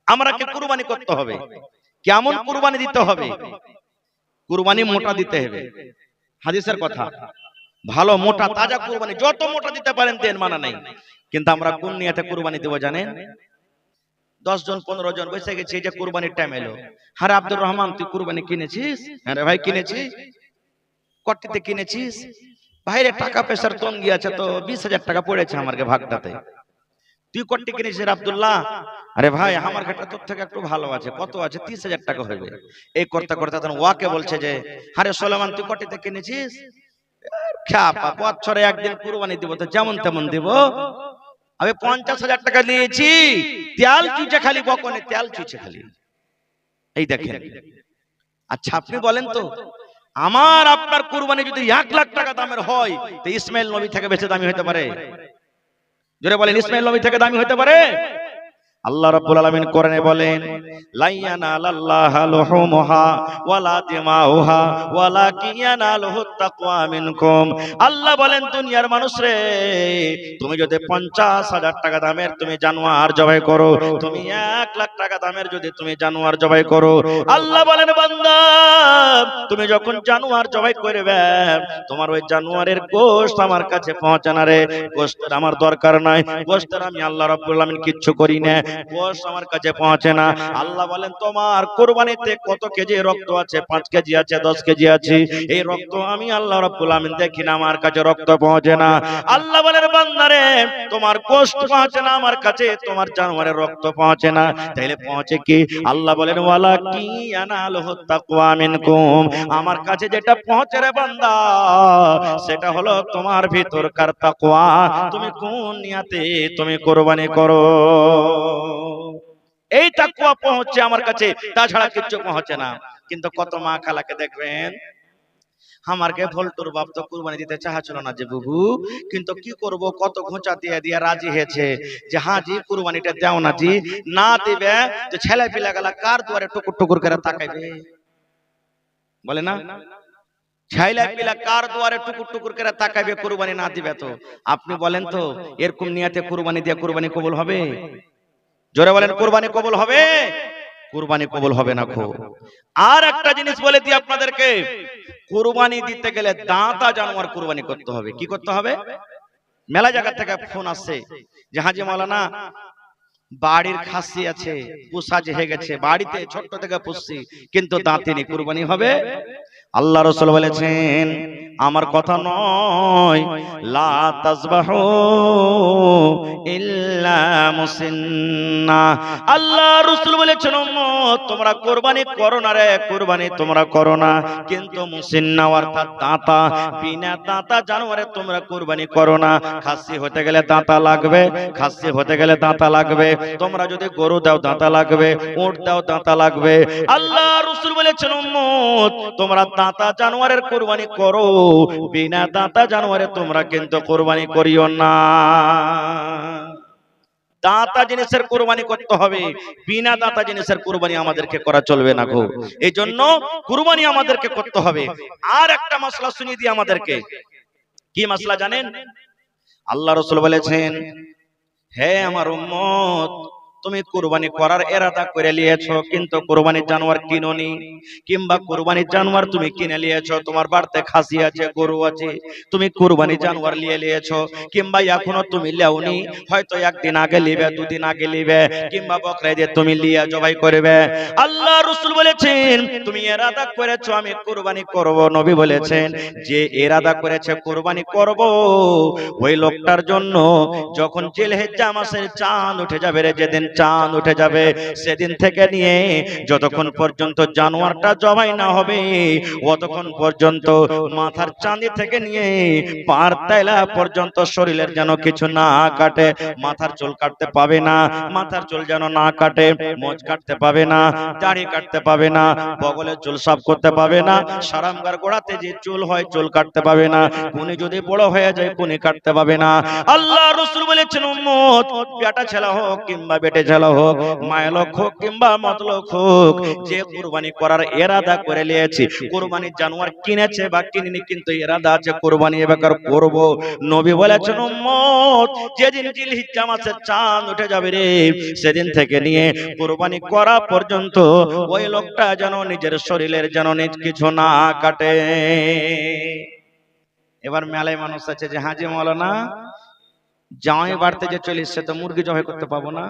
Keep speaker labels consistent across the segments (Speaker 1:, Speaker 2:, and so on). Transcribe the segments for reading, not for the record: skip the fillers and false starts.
Speaker 1: আমরাকে কুরবানি করতে হবে। কেমন কুরবানি দিতে হবে? কুরবানি মোটা দিতে হবে, হাদিসের কথা। ভালো মোটা তাজা কুরবানি, যত মোটা দিতে পারেন দেন, মানা নেই। কিন্তু আমরা কোন নিয়তে কুরবানি দেব জানেন? 10 জন 15 জন বসে গেছি, যে কুরবানির টাইম এলো। আরে আব্দুর রহমান, তুই কুরবানি কিনেছিস? আরে ভাই কিনেছি। কটিতে কিনেছিস? ভাইরে টাকা পয়সার তঙ্গি আছে, তো 20,000 টাকা পড়েছে আমাকে ভাগটাতে। তুই কটি কিনেছিস আব্দুল্লাহ? আরে ভাই আমার ঘাটটা তোর থেকে একটু ভালো আছে, কত আছে? 30,000 টাকা হবে। এই করতে করতে তখন ওয়াকে বলছে যে, আরে সোলেমান তুই কটিতে কিনেছিস? খ্যাপা, বছরে একদিন কুরবানি দিব, তো যেমন তেমন দিব। আমি 50,000 টাকা নিয়েছি, তেল চুইছে খালি, বকনে তেল চুইছে খালি। এই দেখেন। আচ্ছা আপনি বলেন তো, আমার আপনার কুরবানি যদি 1 লাখ টাকা দামের হয়, তো ইসমাইল নবী থেকে বেশি দামি হতে পারে? জোরে বলেন, ইসমাইল নবী থেকে দামি হতে পারে? আল্লাহ রাব্বুল আলামিন কোরআনে বলেন, লাইয়ানালাল্লাহা লুহুমুহা ওয়ালা দিমাউহা ওয়ালাকিন ইয়ানালুহুত তাকওয়া মিনকুম। আল্লাহ বলেন, দুনিয়ার মানুষ রে, তুমি যদি 50,000 টাকা দামের তুমি জানোয়ার জবাই করো, তুমি 1 লাখ টাকা দামের যদি তুমি জানোয়ার জবাই করো, আল্লাহ বলেন বান্দা, তুমি যখন জানোয়ার জবাই করবে, তোমার ওই জানোয়ারের গোশত আমার কাছে পৌঁছে না রে। গোশতের আমার দরকার নাই, গোশতের আমি আল্লাহ রাব্বুল আলামিন কিচ্ছু করি না, গোশত আমার কাছে পৌঁছে না। আল্লাহ বলেন, তোমার কুরবানিতে কত কেজি রক্ত আছে? 5 কেজি আছে, 10 কেজি আছে, এই রক্ত আমি আল্লাহ রাব্বুল আলামিন দেখি না, আমার কাছে রক্ত পৌঁছে না। আল্লাহ বলেন বান্দারে, তোমার গোশত পৌঁছে না আমার কাছে, তোমার জানোয়ারের রক্ত পৌঁছে না, তাইলে পৌঁছে কি? আল্লাহ বলেন, ওয়ালাকিন ইয়ানালুহুত তাকওয়া মিনকুম। আমার কাছে যেটা পৌঁছে রে বান্দা, সেটা হলো তোমার ভিতরকার তাকওয়া। তুমি কোন নিয়তে তুমি কুরবানি করো, এই তাকওয়া পৌঁছে আমার কাছে, তাছাড়া কিছু পৌঁছে না। কিন্তু কত মা খালাকে দেখবেন, আমারকে ভোল্টুর বাপ তো কুরবানি দিতে চাচ্ছিল না যে বুবু, কিন্তু কি করব, কত ঘোঁচা দিয়ে দিয়ে রাজি হয়েছে যে হ্যাঁ জি কুরবানিটা দাও না জি, না দিবে তো ছেলে পিলা গেলা কার দুয়ারে টুকুর টুকুর করে তাকাইবে, বলে না? ছেলে পিলা কার দুয়ারে টুকুর টুকুর করে তাকাইবে কুরবানি না দিবে তো? আপনি বলেন তো, এরকম নিয়তে কুরবানি দিয়ে কুরবানি কবুল হবে? জোরে বলেন, কুরবানি কবুল হবে? কুরবানি কবুল হবে না খো। আর একটা জিনিস বলে দিই আপনাদেরকে, কুরবানি দিতে গেলে দাঁতা জানোয়ার কুরবানি করতে হবে। কি করতে হবে? মেলা জায়গা থেকে ফোন আসছে যে হাজি মাওলানা, বাড়ির খাসি আছে, পোষা হয়ে গেছে, বাড়িতে ছোট্ট থেকে পুষছি, কিন্তু দাঁতিনি, কুরবানি হবে? আল্লাহ রাসূল বলেছেন, আমার কথা নয়, লা তাজবাহু ইল্লা মুসিন্না। আল্লাহ রাসূল বলেছেন, উম্মত তোমরা কুরবানি করো না রে, কুরবানি তোমরা করো না, কিন্তু মুসিন্না অর্থাৎ দাঁতা, বিনা দাঁতা জানোয়ারে তোমরা কুরবানি করো না। খাসি হতে গেলে দাঁতা লাগবে, খাসি হতে গেলে দাঁতা লাগবে। তোমরা যদি গরু দাও দাঁতা লাগবে, উট দাও দাঁতা লাগবে। আল্লাহ রাসূল বলেছেন, উম্মত তোমরা দাঁতা জানোয়ারের কুরবানি করো, বিনা দাঁতা জানোয়ারে তোমরা কিন্তু কুরবানি করিও না। দাঁতা জিনিসের কুরবানি করতে হবে, বিনা দাঁতা জিনিসের কুরবানি আমাদেরকে করা চলবে না গো। এই জন্য কুরবানি আমাদেরকে করতে হবে। আর একটা মাসলা শুনিয়ে দিই আমাদেরকে। কি মাসলা জানেন? আল্লাহ রাসূল বলেছেন, হে আমার উম্মত, তুমি কুরবানি করার ইরাদা করে নিয়েছো, কিন্তু কুরবানির জানোয়ার কিনোনি, কিংবা কুরবানির জানোয়ার তুমি কিনে নিয়েছো, তোমার বাড়িতে খাসি আছে, গরু আছে, তুমি কুরবানি জানোয়ার নিয়ে নিয়েছো, কিংবা এখনো তুমি লেওনি, হয়তো একদিন আগে লিবে, দুদিন আগে লিবে, কিংবা বকরা ঈদে তুমি লিয়া জবাই করবে। আল্লাহ রাসূল বলেছেন, তুমি ইরাদা করেছো আমি কুরবানি করব, নবী বলেছেন যে ইরাদা করেছে কুরবানি করব, ওই লোকটার জন্য যখন জিলহিজ্জা মাসের চাঁদ উঠে যাবে রে, যেদিন চাঁদ উঠে যাবে, সেদিন থেকে নিয়ে যতক্ষণ পর্যন্ত জানোয়ারটা জবাই না হবে, ততক্ষণ পর্যন্ত মাথার চাঁদি থেকে নিয়ে পার তাইলা পর্যন্ত শরীরের যেন কিছু না কাটে। মাথার চুল কাটতে পাবে না, মাথার চুল যেন না কাটে, মোজ কাটতে পাবে না, দাড়ি কাটতে পাবে না, বগলের চুল সাফ করতে পাবে না, সারামগার গোড়াতে যে চুল হয় চুল কাটতে পাবে না, কুনি যদি বড় হয়ে যায় কুনি কাটতে পাবে না। আল্লাহ রাসূল বলেছেন, উম্মত বেটা ছেলে হোক কিংবা বেটে বেজাল হোক, মায়লক হোক কিংবা মতলক হোক, যে কুরবানি করার ইরাদা করে নিয়েছে, কুরবানি জানোয়ার কিনেছে বা কিনেনি, কিন্তু ইরাদা আছে কুরবানি এবার করব। নবী বলেছেন উম্মত, যেদিন জিলহিজ্জা মাসের চাঁদ উঠে যাবে রে, সেদিন থেকে নিয়ে কুরবানি করা পর্যন্ত ওই লোকটা যেন নিজের শরীরের যেন নিজ কিছু না কাটে। এবার মেলায় মানুষ আছে যে হাজি মাওলানা জামাই বাড়তে যে চলে এসছে তো মুরগি জবাই করতে পাবো না,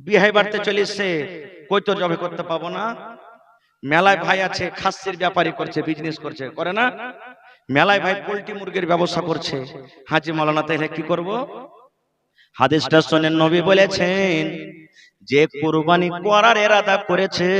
Speaker 1: বিয়ে বাড়তে চলে এসছে কই তো জবাই করতে পাবো না। মেলায় ভাই আছে খাসির ব্যাপারী করছে, বিজনেস করছে, করে না? মেলায় ভাই পোল্ট্রি মুরগির ব্যবসা করছে, হাজি মাওলানা তাহলে কি করব? হাদিসটা শুনেন, নবী বলেছেন যে কুরবানি করার ইরাদা করেছে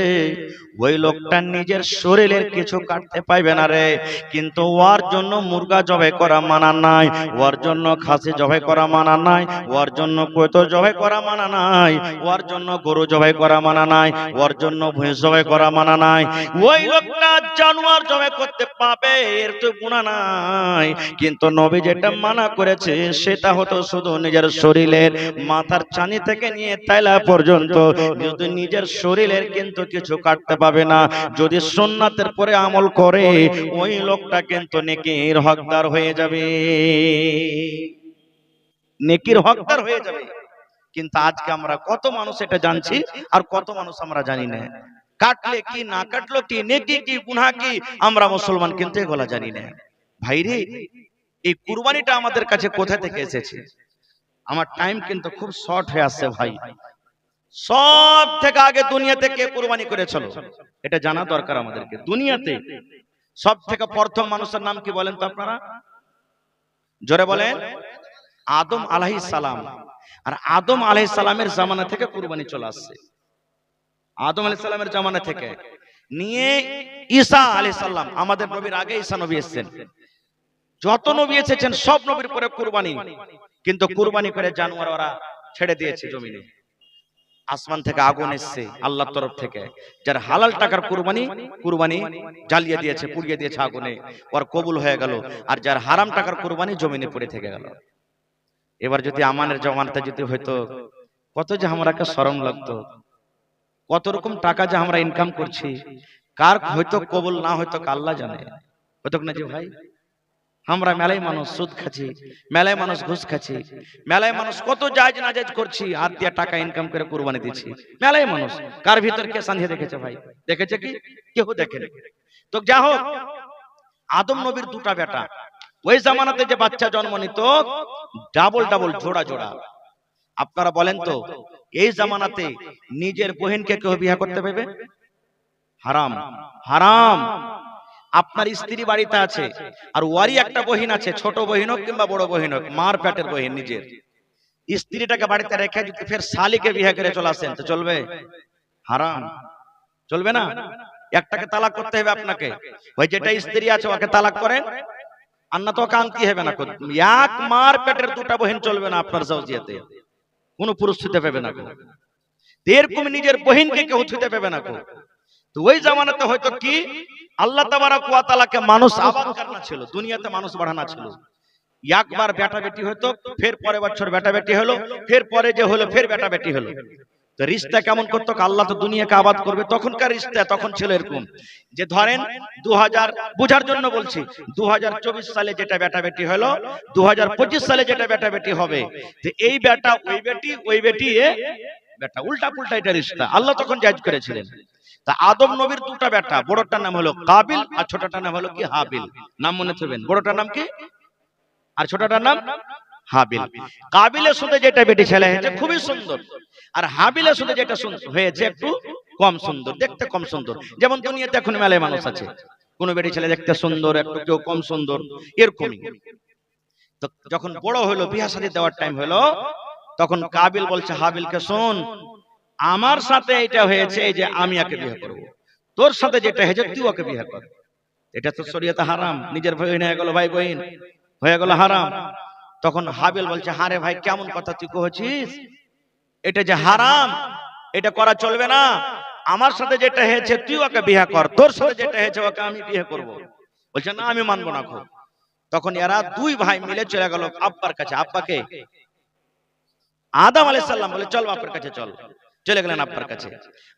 Speaker 1: ওই লোকটা নিজের শরীরের কিছু কাটতে পাইবে না রে, কিন্তু ওর জন্য মুরগা জবাই করা মানা নাই, ওর জন্য খাসি জবাই করা মানা নাই, ওর জন্য কয়তো জবাই করা মানা নাই, ওর জন্য গরু জবাই করা মানা নাই, ওর জন্য ভৈঁস জবাই করা মানা নাই। ওই লোকটা জানোয়ার জবাই করতে পাবে, এর তো গুনাহ নাই, কিন্তু নবী যেটা মানা করেছে সেটা হতো শুধু নিজের শরীরের মাথার চানি থেকে নিয়ে তাইলা পর্যন্ত যদি নিজের শরীরের কিন্তু কিছু কাটতে পাবে না। যদি সুন্নাতের পরে আমল করে ওই লোকটা কিন্তু নেকির হকদার হয়ে যাবে, নেকির হকদার হয়ে যাবে। কিন্তু আজকে আমরা কত মানুষ এটা জানছি আর কত মানুষ আমরা জানি না। কাটলে কি না কাটলো কি, নেকি কি গুনাহ কি, আমরা মুসলমান কিন্তু এগুলা জানি না। ভাইরে, এই কুরবানিটা আমাদের কাছে কোথা থেকে এসেছে? আমার টাইম কিন্তু খুব শর্ট হয়ে আসছে ভাই। সব থেকে আগে দুনিয়াতে কে কুরবানি করেছিল এটা জানা দরকার আমাদেরকে। দুনিয়াতে সব থেকে প্রথম মানুষের নাম কি বলেন তো আপনারা? জোরে বলেন। আদম আলাইহিস সালাম। আর আদম আলাইহিস সালামের জামানা থেকে কুরবানি চলে আসছে। আদম আলাইহিস সালামের জামানা থেকে নিয়ে ঈসা আলাইহিস সালাম, আমাদের নবীর আগে ঈসা নবী এসেছেন। যত নবী এসেছেন সব নবীর পরে কুরবানি, কিন্তু কুরবানি করে জানোয়ার ওরা ছেড়ে দিয়েছে জমিনে। আসমান থেকে আগুন এসছে আল্লাহর তরফ থেকে, যার হালাল টাকার কুরবানি, কুরবানি জ্বালিয়ে দিয়েছে, পুড়িয়ে দিয়েছে আগুনে, ওর কবুল হয়ে গেল। আর যার হারাম টাকার কুরবানি জমিনে পড়ে থেকে গেল। এবার যদি আমানের জমানাতে যদি হয়তো, কত যে আমরাকে শরম লাগতো, কত রকম টাকা যে আমরা ইনকাম করছি, কার হয়তো কবুল না হয়তো আল্লাহ জানে, হয়তো না যে ভাই। আমরা মেলায় মানুষ সুদ খাচ্ছি, মেলায় মানুষ ঘুষ খাচ্ছি, মেলায় মানুষ কত জায়েজ নাজায়েজ করছি, আর দিয়া টাকা ইনকাম করে কুরবানি দিচ্ছি। মেলায় মানুষ কার ভিতর কে সান্ধিয়ে দেখেছে ভাই? দেখেছে কি? কেউ দেখেনি। তো যা হোক, আদম নবীর দুটা বেটা, ওই জামানাতে যে বাচ্চা জন্ম নিত ডাবল ডাবল জোড়া জোড়া। আপনারা বলেন তো এই জামানাতে নিজের বহিনকে কেউ বিয়ে করতে পারবে? হারাম, হারাম। আপনার স্ত্রী বাড়িতে আছে আর ওয়ারি একটা বহিন আছে, ছোট বহিন হোক কিংবা বড় বহিন হোক, মার পেটের বহিন, নিজের স্ত্রীটাকে বাড়িতে রেখে যদি ফের শালিকে বিয়ে করে চলে আসেন তো চলবে? হারাম, চলবে না। একটাকে তালাক করতে হবে আপনাকে, ওই যেটা স্ত্রী আছে ওকে তালাক করেন, আর না তো ওকে আনতে হবে না। এক মার পেটের দুটা বহিন চলবে না আপনার জাওজিয়াতে, কোনো পুরুষ ছুতে পাবে না। এরকম নিজের বহিনকে কেউ ছুতে পাবে না। তো ওই জামানাতে হয়তো কি আল্লাহ তাবারাক ওয়া তাআলাকে মানুষ আবাদ করনা ছিল, দুনিয়াতে মানুষ বাড়ানো ছিল। একবার বেটা বেটি হতো, ফের পরের বছর বেটা বেটি হলো, ফের পরে যে হলো ফের বেটা বেটি হলো। তো রিশতা কেমন করতো? আল্লাহ তো দুনিয়াকে আবাদ করবে, তখনকার রিশতা তখন ছিল এরকম যে ধরেন 2000, বুঝার জন্য বলছি, 2024 সালে যেটা বেটা বেটি হলো, 2025 সালে যেটা বেটা বেটি হবে, তো এই বেটা ওই বেটি, ওই বেটি এ বেটা, উল্টা পুল্টা এটা রিশতা আল্লাহ তখন জায়েজ করেছিলেন। তা আদম নবীর দুটা বেটা, বড়টার নাম হলো কাবিল আর ছোটটার নাম হলো কি হাবিল। নাম মনে থাকবেন, বড়টার নাম কি আর ছোটটার নাম হাবিল। কাবিলের সাথে যেটা বেটি ছেলে হয়েছে খুবই সুন্দর, আর হাবিলের সাথে যেটা হয়েছে একটু কম সুন্দর, দেখতে কম সুন্দর। যেমন দুনিয়াতে এখন মেলায় মানুষ আছে, কোন বেটি ছেলে দেখতে সুন্দর, একটু কেউ কম সুন্দর, এরকমই। তো যখন বড় হলো, বিয়ে শাদী দেওয়ার টাইম হলো, তখন কাবিল বলছে হাবিলকে, শোন, আমার সাথে এটা হয়েছে এই যে আমি একে বিয়ে করব, তোর সাথে যেটা হয়েছে তুই ওকে বিয়ে কর। এটা তো শরীয়তে হারাম, নিজের বহিন হয়ে গেল, ভাই বহিন হয়ে গেল হারাম। তখন হাবিল বলছে, হারে ভাই কেমন কথা তুই কইছিস, এটা যে হারাম, এটা করা চলবে না। আমার সাথে যেটা হয়েছে তুই ওকে বিয়ে কর, তোর সাথে যেটা হয়েছে ওকে আমি বিয়ে করব। বলছে না, আমি মানবো না। তখন এরা দুই ভাই মিলে চলে গেল আব্বার কাছে। আব্বাকে আদম আলাইহিস সালাম বলে চল বাপের কাছে চল, চলে গেলেন আব্বার কাছে।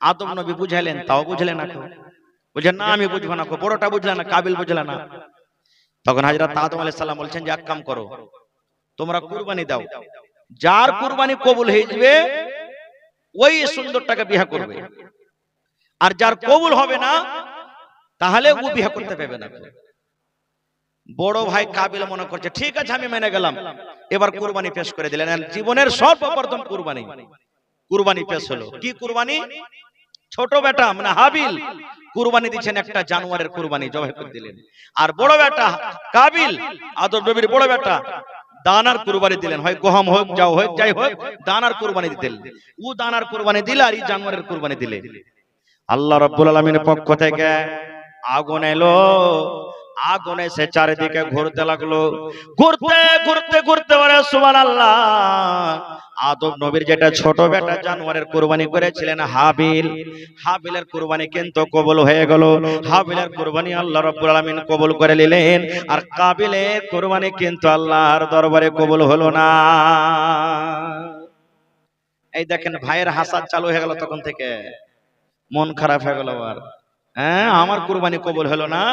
Speaker 1: আদম নবী বুঝাইলেন, তাও বুঝলেন না। বলছেন না আমি বুঝবো না, বড়টা বুঝলেন না, কাবিল বুঝলে না। তখন হযরত আদম আলাইহিস সালাম বলছেন যে এক কাম করো, তোমরা কুরবানি দাও, যার কুরবানি কবুল হয়ে যাবে ওই সুন্দরটাকে বিয়ে করবে, আর যার কবুল হবে না তাহলে ও বিয়ে করতে পারবে না। বড় ভাই কাবিল মনে করছে ঠিক আছে আমি মেনে গেলাম, এবার কুরবানি পেশ করে দিলেন। জীবনের সর্বপ্রথম কুরবানি পেশ হলো। কি কুরবানি? ছোট বেটা মানে হাবিল কুরবানি দিচ্ছেন, একটা জানোয়ারের কুরবানি জবাই করে দিলেন। আর বড় বেটা কাবিল, আদম নবীর বড় বেটা, দানার কুরবানি দিলেন, হয় গহম হোক যাও হোক যাই হোক দানার কুরবানি দিতেন। ও দানার কুরবানি দিলে আর এই জানোয়ারের কুরবানি দিলে। আল্লাহ রাব্বুল আলামিনের পক্ষ থেকে আগুন এলো, আগুন এসে চারিদিকে ঘুরতে লাগলো, ঘুরতে ঘুরতে ঘুরতে বলে সুবহানাল্লাহ। আদম নবীর যেটা ছোট বেটা জানোয়ারের কুরবানি করেছিলেন হাবিল, হাবিলের কুরবানি কিন্তু কবুল হয়ে গেল। হাবিলের কুরবানি আল্লাহ রাব্বুল আলামিন কবুল করে নিলেন, আর কাবিলের কুরবানি কিন্তু আল্লাহর দরবারে কবুল হলো না। এই দেখেন ভাইয়ের হাসাদ চালু হয়ে গেল, তখন থেকে মন খারাপ হয়ে গেল। আর হ্যাঁ আমার কুরবানি কবুল হলো না,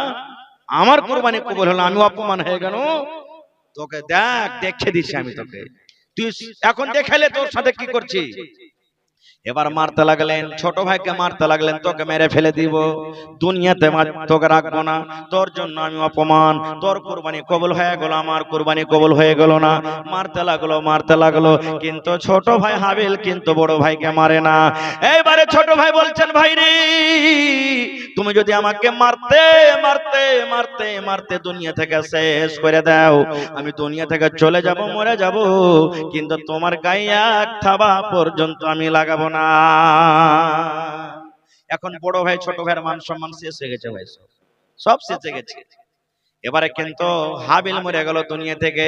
Speaker 1: আমার কুরবানি কবুল হলো, আমি অপমান হয়ে গেল। তোকে দেখ দেখে দিছি আমি তোকে, তুই এখন দেখাইলে তোর সাথে কি করছি। এবার মারতে লাগলেন, ছোট ভাইকে মারতে লাগলেন, তোকে মেরে ফেলে দিব, দুনিয়াতে তোকে রাখবো না, তোর জন্য আমি অপমান, তোর কুরবানি কবুল হয়ে গেল, আমার কুরবানি কবুল হয়ে গেল না। মারতে লাগলো মারতে লাগলো, কিন্তু ছোট ভাই হাবিল কিন্তু বড় ভাইকে মারে না। এইবারে ছোট ভাই বলছেন ভাই রে, তুমি যদি আমাকে মারতে মারতে মারতে মারতে দুনিয়া থেকে শেষ করে দাও, আমি দুনিয়া থেকে চলে যাব, মরে যাব, কিন্তু তোমার গায়ে এক থাবা পর্যন্ত আমি লাগাবো না। এখন বড় ভাই ছোট ভাইয়ের মান সম্মান শেষ হয়ে গেছে, ভাই সব শেষ হয়ে গেছে। এবারে কিন্তু হাবিল মরে গেল দুনিয়া থেকে।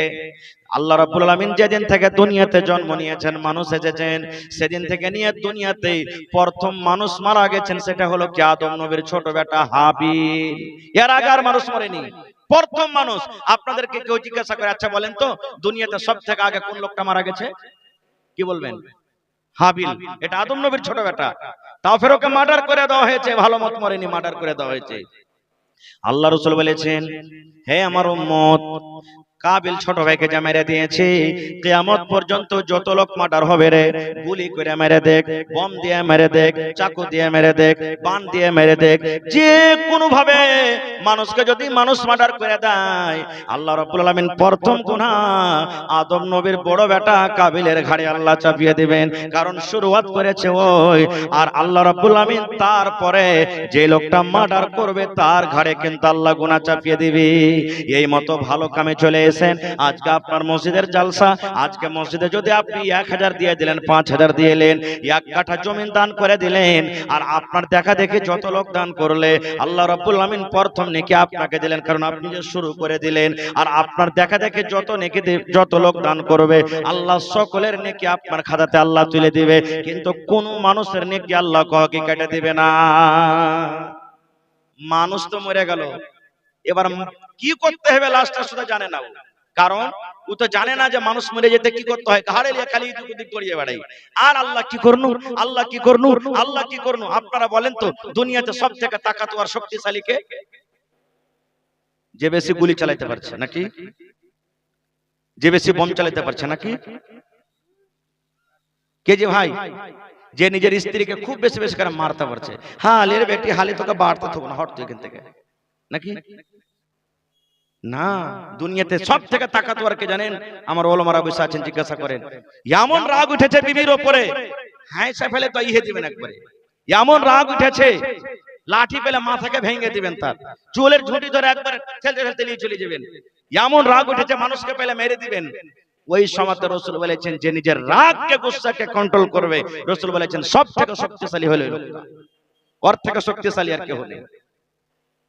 Speaker 1: আল্লাহ রাব্বুল আলামিন যেদিন থেকে দুনিয়াতে জন্ম নিয়েছেন, মানুষ এসেছেন, সেদিন থেকে নিয়ে দুনিয়াতে প্রথম মানুষ মারা গেছেন, সেটা হলো কি আদম নবীর ছোট বেটা হাবিল। এর আগে আর মানুষ মরেনি, প্রথম মানুষ। আপনাদেরকে কেউ জিজ্ঞাসা করে আচ্ছা বলেন তো দুনিয়াতে সব থেকে আগে কোন লোকটা মারা গেছে, কি বলবেন? হাবিল। এটা আদম নবীর ছোট বেটা, তাও ফের ওকে মার্ডার করে দেওয়া হয়েছে, ভালো মত মরেনি, মার্ডার করে দেওয়া হয়েছে। আল্লাহ রাসূল বলেছেন, হে আমার উম্মত, কাবিল ছোট ভাইকে যা মেরে দিয়েছে, কিয়ামত পর্যন্ত যত লোক মার্ডার হবে রে, গুলি করে মেরে দেখ, বম দিয়ে মেরে দেখ, চাকু দিয়ে মেরে দেখ, বান দিয়ে মেরে দেখ, যে কোনো ভাবে মানুষকে যদি মানুষ মার্ডার করে দেয়, আল্লাহ রাব্বুল আলামিন প্রথম গুনাহ আদম নবীর বড় বেটা কাবিলের ঘাড়ে আল্লাহ চাপিয়ে দিবেন। কারণ শুরুয়াত করেছে ওই, আর আল্লাহ রাব্বুল আলামিন তারপরে যে লোকটা মার্ডার করবে তার ঘাড়ে কিন্তু আল্লাহ গুনাহ চাপিয়ে দিবে। এই মতো ভালো কামে চলে আজকে আপনার মসজিদের জালসা, আজকে মসজিদে যদি আপনি 1000 দিয়ে দিলেন, 5000 দিয়ে এলেন, 1 কাঠা জমি দান করে দিলেন, আর আপনার দেখা দেখে যত লোক দান করলে আল্লাহ রাব্বুল আলামিন প্রথম নেকি আপনাকে দিলেন, কারণ আপনি যে শুরু করে দিলেন। আর আপনার দেখা দেখে যত নেকি যত লোক দান করবে আল্লাহ সকলের নেকি আপনার খাতাতে আল্লাহ তুলে দিবে, কিন্তু কোন মানুষের নেকি আল্লাহ কাউকে কেটে দিবে না। মানুষ তো মরে গেল, এবার কি করতে হবে লাস্টটা শুধু জানে না, কারণ ও তো জানে না যে মানুষ মরে যেতে কি করতে হয়, ঘাড়ে লিয়ে খালি দিক গড়িয়ে বেড়াই, আর আল্লাহ কি করনু, আল্লাহ কি করনু, আল্লাহ কি করনু। আপনারা বলেন তো দুনিয়াতে সব থেকে তাকাতওয়ার শক্তিশালী কে? যে বেশি গুলি চালাতে পারছে নাকি, যে বেশি বম চালাতে পারছে নাকি, কে যে ভাই যে নিজের স্ত্রীকে খুব বেশি বেশি করে মারতে পারছে, হ্যাঁ লের বেটি হালি তোকে বাড়তে থাকো না, হট তুই এখান থেকে নাকি না। দুনিয়াতে সব থেকে তাকাতওয়ার কে জানেন? আমার ওলামারা বসে আছেন, জিজ্ঞাসা করেন। এমন রাগ উঠেছে বিবির উপরে, হাইসা ফেলে তো ইহে দিবেন একবারে, এমন রাগ উঠেছে লাঠি পেলে মাথাকে ভেঙে দিবেন, তার চুলের ঝুঁটি ধরে একবার ঠেলতে ঠেলতে নিয়ে চলে যাবেন। এমন রাগ উঠেছে মানুষকে পেলে মেরে দিবেন। ওই সময় রাসূল বলেছেন যে নিজের রাগকে গুসাকে কন্ট্রোল করবে, রাসূল বলেছেন সব থেকে শক্তিশালী হলো লোকটা, ওর থেকে শক্তিশালী আর কেউ নেই।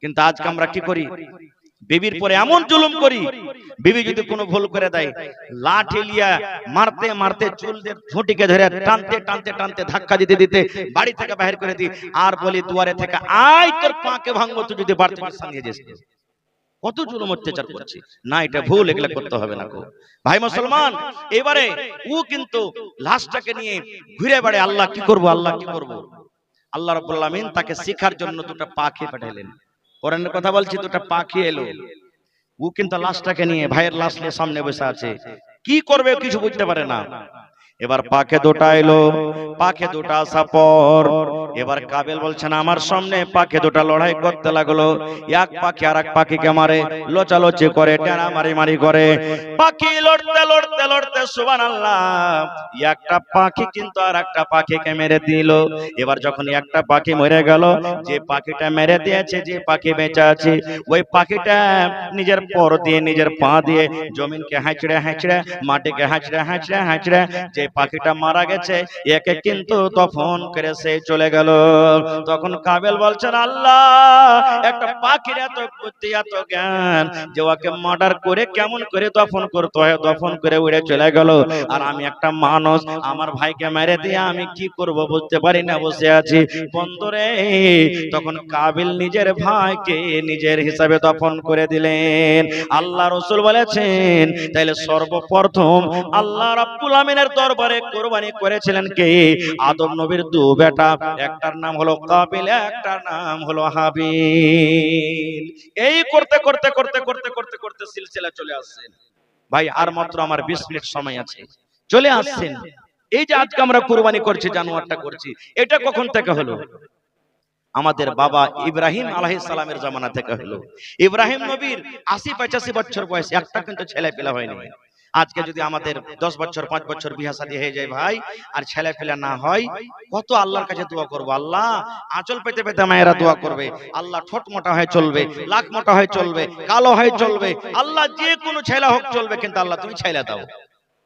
Speaker 1: কিন্তু আজকে আমরা কি করি, বিবির পরে এমন জুলুম করি, বিবি যদি কোনো ভুল করে দেয় লাঠি লিয়া মারতে মারতে চুলদের ঝুঁটিকে ধরে টানতে টানতে টানতে ধাক্কা দিতে দিতে বাড়ি থেকে বাইরে করে দিই, আর বলি দুয়ারে থেকে আয় তোর পাকে ভাঙবো তুই যদি বাড়িতে নিয়ে যাস। কত জুলুম অত্যাচার করছি, না এটা ভুল, এগুলা করতে হবে না গো ভাই মুসলমান। এবারে ও কিন্তু লাশটাকে নিয়ে ঘুরে বেড়ে আল্লাহ কি করব, আল্লাহ কি করব। আল্লাহ রাব্বুল আলামিন তাকে শিখার জন্য দুটো পাখি পাঠাইলেন। কোরআনের কথা বলছি, দুটো পাখি এলো। ও কিন্তু লাশটাকে নিয়ে, ভাইয়ের লাশ নিয়ে সামনে বসে আছে, কি করবে কিছু বুঝতে পারে না। এবার পাখি দুটা এলো, পাখি দুটা আসা পর এবার কাবিল বলছেন আমার সামনে পাখি দুটা লড়াই করতে লাগলো। এক পাখি আর এক পাখিকে মারে, লোচালোচি করে, টেনা মারি মারি করে। পাখি লড়তে লড়তে লড়তে সুবহানাল্লাহ, একটা পাখি কিন্তু আর একটা পাখিকে মেরে দিল। এবার যখন একটা পাখি মরে গেল, যে পাখিটা মেরে দিয়েছে, যে পাখি বেঁচে আছে, ওই পাখিটা নিজের পর দিয়ে, নিজের পা দিয়ে জমিনকে হাঁচড়ে হাঁচড়ে, মাটিকে হাঁচড়ে হাঁচড়ে হাঁচড়ে যে পাখিটা মারা গেছে একে কিন্তু দফন করে সে চলে গেল। তখন কাবিল বলছেন আল্লাহ, একটা পাখির এত বুদ্ধি এত জ্ঞান যে ওকে মার্ডার করে কেমন করে দফন করতে হয়, দফন করে উড়ে চলে গেল। আর আমি একটা মানুষ, আমার ভাইকে মেরে দিয়ে আমি কি করব বুঝতে পারি না, বসে আছি বন্দরে। তখন কাবিল নিজের ভাইকে নিজের হিসাবে দফন করে দিলেন। আল্লাহ রাসূল বলেছেন তাইলে সর্বপ্রথম আল্লাহ রাব্বুল আমিনের দরবারে কুরবানি করেছিলেন কে? আদম নবীর দু বেটা, একটার নাম হলো কাবিল, একটার নাম হলো হাবিল। এই করতে করতে করতে করতে করতে করতে সিলসিলা চলে আসছেন। ভাই আর মাত্র আমার 20 মিনিট সময় আছে, চলে আসছেন। এই যে আজকে আমরা কুরবানি করছি, জানোয়ারটা করছি, এটা কখন থেকে হলো? আমাদের বাবা ইব্রাহিম আলাইহিস সালামের জামানা থেকে হলো। ইব্রাহিম নবীর 80-85 বছর বয়স, একটা কিন্তু ছেলে পেলা হয়নি। আজকে যদি আমাদের 10 বছর 5 বছর বিয়ে শাদী হয়ে যায় ভাই, আর ছেলে পেলা না হয়, কত আল্লাহর কাছে দোয়া করব। আল্লাহ আঁচল পেতে পেতে মায়েরা দোয়া করবে, আল্লাহ ঠোঁট মোটা হয় চলবে, লাখ মোটা হয় চলবে, কালো হয় চলবে, আল্লাহ যে কোনো ছেলে হোক চলবে, কিন্তু আল্লাহ তুমি ছেলে দাও।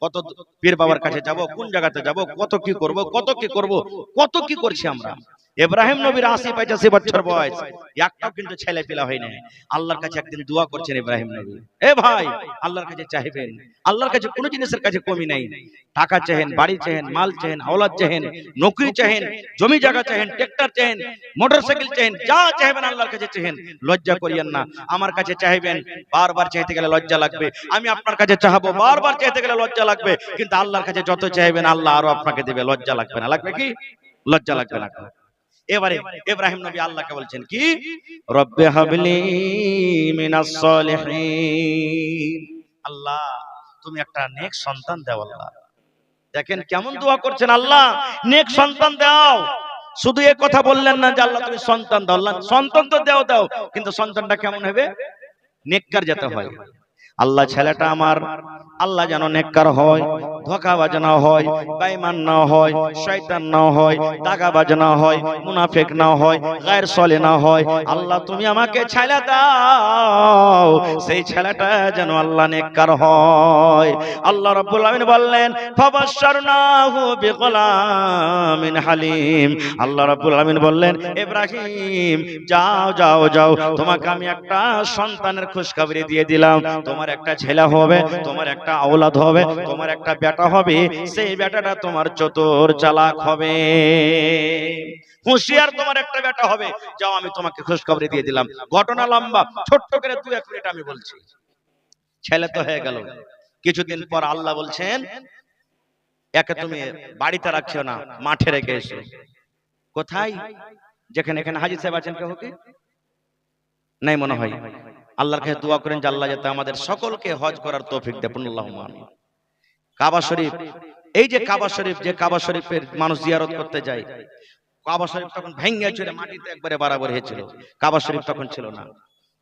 Speaker 1: কত পীর বাবার কাছে যাব, কোন জায়গাতে যাব, কত কি করব, কত কি করব, কত কি করছি আমরা। ইব্রাহিম নবীর 80-85 বছর বয়স, একটাও কিন্তু ছেলে পেলা হয় না। আল্লাহর কাছে একদিন দোয়া করছেন ইব্রাহিম নবী। এ ভাই, আল্লাহর কাছে চাইবেন, আল্লাহর কাছে কোনো জিনিসের কাছে কমি নাই। টাকা চাহেন, বাড়ি চাহেন, মাল চাহেন, আওলাদ চাহেন, নকরি চাহেন, জমি জায়গা চাহেন, ট্রাক্টর চাহেন, মোটরসাইকেল চাহেন, যা চাইবেন আল্লাহর কাছে চাহেন, লজ্জা করিয়েন না। আমার কাছে চাইবেন, বারবার চাইতে গেলে লজ্জা লাগবে। আমি আপনার কাছে চাহাবো, বারবার চাইতে গেলে লজ্জা লাগবে। কিন্তু আল্লাহর কাছে যত চাইবেন আল্লাহ আরো আপনাকে দেবে, লজ্জা লাগবে না। লাগবে কি? লজ্জা লাগবে না। এবারে ইব্রাহিম নবী আল্লাহকে বলছেন কি, রব্বে হাবলি মিনাস সলিহিন, আল্লাহ তুমি একটা নেক সন্তান দাও। আল্লাহ দেখেন কেমন দোয়া করছেন, আল্লাহ নেক সন্তান দাও। শুধু এই কথা বললেন না যে আল্লাহ তুমি সন্তান দাও, আল্লাহ সন্তান তো দাও দাও, কিন্তু সন্তানটা কেমন হবে? নেককার যেতে হয়। আল্লাহ ছেলেটা আমার, আল্লাহ যেন নেককার হয়, ধোঁকাবাজ না হয়, বেঈমান না হয়, শয়তান না হয়, দাগাবাজ না হয়, মুনাফিক না হয়, গায়র সলে না হয়। আল্লাহ তুমি আমাকে ছেলে দাও, সেই ছেলেটা যেন আল্লাহ নেককার হয়। আল্লাহ রাব্বুল আমিন বললেন ফাবাশশারনাহু বিগুলামিন হালিম। আল্লাহ রাব্বুল আমিন বললেন ইব্রাহিম যাও যাও যাও, তোমাকে আমি একটা সন্তানের খুশখবরি দিয়ে দিলাম। তোমার একটা ছেলে হবে, তোমার একটা আওলাদ হবে, তোমার একটা বেটা হবে। সেই বেটাটা তোমার চতুর চালাক হবে, হুঁশিয়ার তোমার একটা বেটা হবে। যাও আমি তোমাকে খুশখবরি দিয়ে দিলাম। ঘটনা লম্বা, ছোট্ট করে 2-1 মিনিট আমি বলছি। ছেলে তো হয়ে গেল। কিছুদিন পর আল্লাহ বলছেন একে তুমি বাড়িতে রাখছো না, মাঠে রেখে এসো। কোথায়? যেখানে এখানে হাজী সাহেব আছেন, কেউ কি নাই মনে হয়? আল্লাহর কাছে দোয়া করেন যে আল্লাহ যাতে আমাদের সকলকে হজ করার তৌফিক দেন। আল্লাহুম্মা আমিন। কাবা শরীফ, এই যে কাবা শরীফ, যে কাবা শরীফের মানুষ জিয়ারত করতে যায়, কাবা শরীফ তখন ভেঙে চলে মাটিতে একবারে বরাবর হয়েছিল। কাবা শরীফ তখন ছিল না।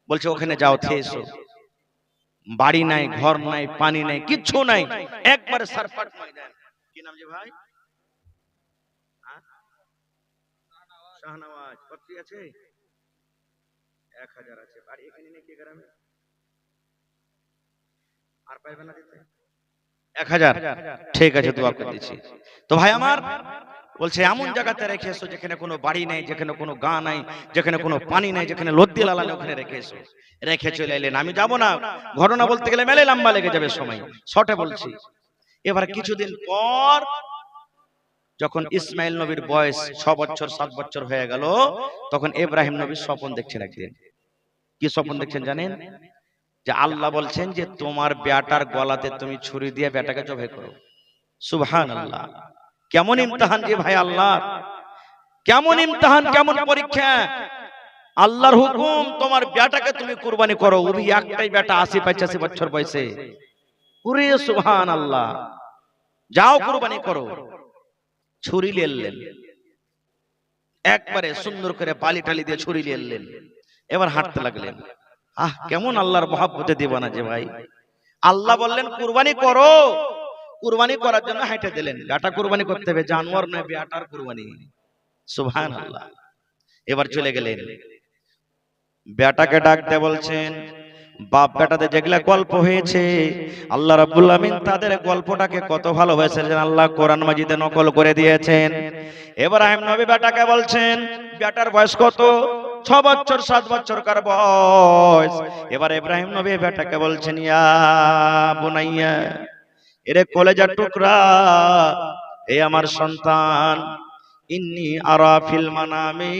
Speaker 1: বলছে ওখানে যাও, খেয়ে এসো। বাড়ি নাই, ঘর নাই, পানি নাই, কিচ্ছু নাই, একবারে সারফাট ময়দান। কি নাম যে ভাই? শাহনওয়াজ। কত আছে? 1000 আছে। বাড়ি এখানে নেই কি গ্রামে? আর পাইবে না দিতে 1000? ঠিক আছে, দোয়া করে দিচ্ছি। তো ভাই আমার বলছে এমন জায়গাতে রেখে এসো যেখানে কোনো বাড়ি নাই, যেখানে কোনো গা নাই, যেখানে কোনো পানি নাই, যেখানে লদ্দি লালা নেই, ওখানে রেখে এসো। রেখে চলে এলেন। আমি যাব না, ঘটনা বলতে গেলে মেলে লম্বা লেগে যাবে সময়, শর্টে বলছি। এবার কিছুদিন পর যখন ইসমাইল নবীর বয়স 6 বছর 7 বছর হয়ে গেল, তখন ইব্রাহিম নবী স্বপ্ন দেখছেন একদিন। কি স্বপ্ন দেখছেন জানেন? যে আল্লাহ বলছেন যে তোমার বেটার গলাতে তুমি ছুরি দিয়ে বেটাকে জবাই করো। সুবহানাল্লাহ। কেমন ইমতিহান যে ভাই আল্লাহ, কেমন ইমতিহান, কেমন পরীক্ষা। আল্লাহর হুকুম তোমার বেটাকে তুমি কুরবানি করো, ওই একটাই বেটা ৮০-৮৫ বছর বয়সে। ওরে সুবহানাল্লাহ, যাও কুরবানি করো। ছুরি নিলেন, একবারে সুন্দর করে বালি টালি দিয়ে ছুরি নিলেন, এবার হাঁটতে লাগলেন। কেমন আল্লাহর মহব্বতে দিবানা যে ভাই। আল্লাহ বললেন কুরবানি করো, কুরবানি করার জন্য হাঁটে দিলেন। বেটা কুরবানি করতে হবে, জানোয়ার নয়, বেটার কুরবানি। সুবহানাল্লাহ। এবার চলে গেলেন, বেটাকে ডাকতে বলছেন। বাপ বেটাতে যেগুলা গল্প হয়েছে, আল্লাহ রাব্বুল আমিন তাদের গল্পটাকে কত ভালোবাসেন আল্লাহ কোরআন মাজিদে নকল করে দিয়েছেন। ইব্রাহিম নবী বেটাকে বলছেন, বেটার বয়স কত? 6 বছর 7 বছর কার বয়স। এবার ইব্রাহিম নবী বেটাকে বলছেন, ইয়া বুনাইয়া, এরে কলেজার টুকরা, এ আমার সন্তান, ইন্নী আরা ফিল মানামি,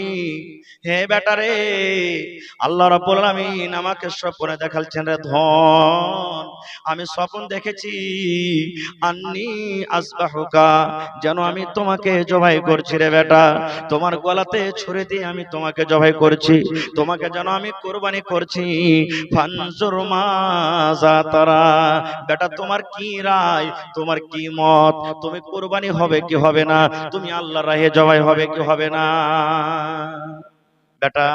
Speaker 1: হে বেটা রে, আল্লাহ রাব্বুল আমিন আমাকে স্বপ্নে দেখাচ্ছেন রে ধন, আমি স্বপ্ন দেখেছি আন্নী আসবাহুকা, যেন আমি তোমাকে জবাই করছি রে বেটা, তোমার গলাতে ছুরি দিয়ে আমি তোমাকে জবাই করছি, তোমাকে যেন আমি কুরবানি করছি। ফানজুর মাজা তারা, বেটা তোমার কি রায়, তোমার কি মত, তুমি কুরবানি হবে কি হবে না, তুমি আল্লাহর রাহে জবাই হবে কি হবে না? বেটা